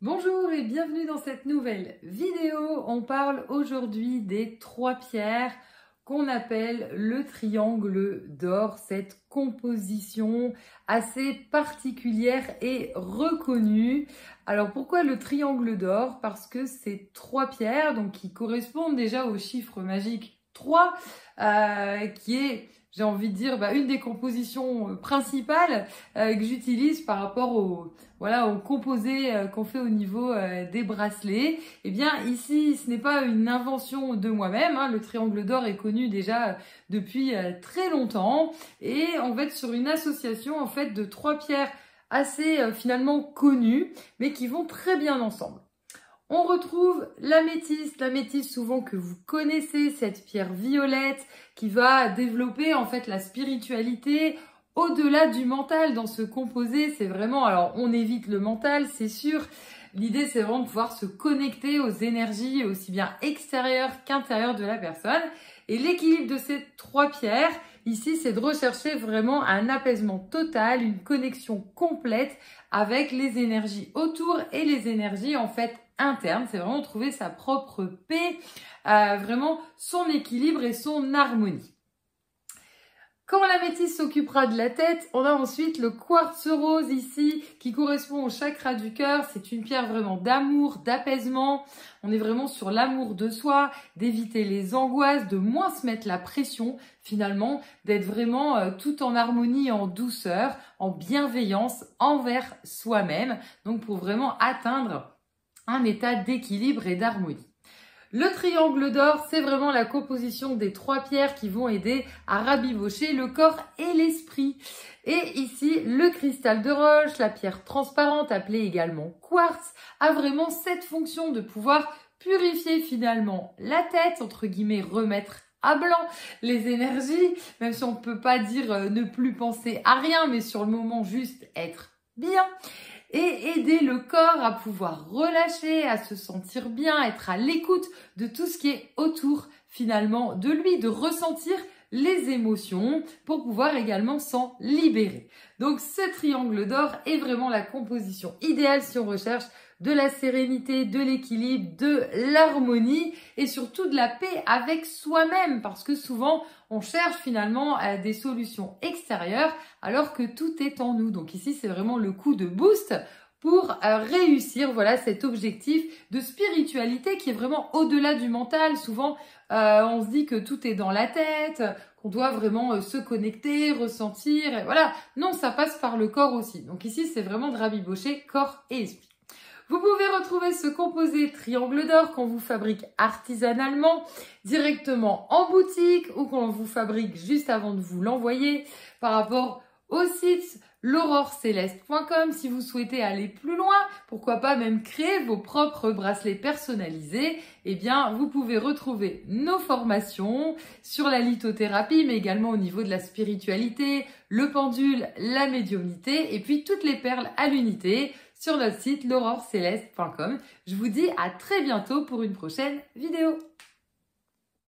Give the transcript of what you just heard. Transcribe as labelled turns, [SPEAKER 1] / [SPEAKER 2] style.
[SPEAKER 1] Bonjour et bienvenue dans cette nouvelle vidéo. On parle aujourd'hui des trois pierres qu'on appelle le triangle d'or, cette composition assez particulière et reconnue. Alors pourquoi le triangle d'or? Parce que ces trois pierres donc, qui correspondent déjà au chiffre magique 3, qui est, j'ai envie de dire, une des compositions principales que j'utilise par rapport au composé qu'on fait au niveau des bracelets. Eh bien ici, ce n'est pas une invention de moi-même, hein. Le triangle d'or est connu déjà depuis très longtemps et on va être sur une association en fait de trois pierres assez finalement connues mais qui vont très bien ensemble. On retrouve l'améthyste souvent que vous connaissez, cette pierre violette qui va développer en fait la spiritualité au-delà du mental dans ce composé. C'est vraiment, alors on évite le mental, c'est sûr. L'idée c'est vraiment de pouvoir se connecter aux énergies aussi bien extérieures qu'intérieures de la personne. Et l'équilibre de ces trois pierres, ici, c'est de rechercher vraiment un apaisement total, une connexion complète avec les énergies autour et les énergies en fait interne, c'est vraiment trouver sa propre paix, vraiment son équilibre et son harmonie. Quand l'améthyste s'occupera de la tête, on a ensuite le quartz rose ici qui correspond au chakra du cœur. C'est une pierre vraiment d'amour, d'apaisement. On est vraiment sur l'amour de soi, d'éviter les angoisses, de moins se mettre la pression finalement, d'être vraiment tout en harmonie, en douceur, en bienveillance envers soi-même. Donc pour vraiment atteindre un état d'équilibre et d'harmonie. Le triangle d'or, c'est vraiment la composition des trois pierres qui vont aider à rabibocher le corps et l'esprit. Et ici, le cristal de roche, la pierre transparente appelée également quartz, a vraiment cette fonction de pouvoir purifier finalement la tête, entre guillemets, remettre à blanc les énergies, même si on ne peut pas dire ne plus penser à rien, mais sur le moment juste être bien. Et aider le corps à pouvoir relâcher, à se sentir bien, être à l'écoute de tout ce qui est autour finalement de lui, de ressentir les émotions pour pouvoir également s'en libérer. Donc ce triangle d'or est vraiment la composition idéale si on recherche de la sérénité, de l'équilibre, de l'harmonie et surtout de la paix avec soi-même parce que souvent on cherche finalement des solutions extérieures alors que tout est en nous. Donc ici c'est vraiment le coup de boost pour réussir cet objectif de spiritualité qui est vraiment au-delà du mental. Souvent on se dit que tout est dans la tête, qu'on doit vraiment se connecter, ressentir, et voilà. Non, ça passe par le corps aussi. Donc ici c'est vraiment de rabibocher corps et esprit. Vous pouvez retrouver ce composé triangle d'or qu'on vous fabrique artisanalement, directement en boutique ou qu'on vous fabrique juste avant de vous l'envoyer par rapport au site l'aurorceleste.com. Si vous souhaitez aller plus loin, pourquoi pas même créer vos propres bracelets personnalisés, eh bien vous pouvez retrouver nos formations sur la lithothérapie, mais également au niveau de la spiritualité, le pendule, la médiumnité et puis toutes les perles à l'unité sur notre site l'aurorceleste.com. Je vous dis à très bientôt pour une prochaine vidéo.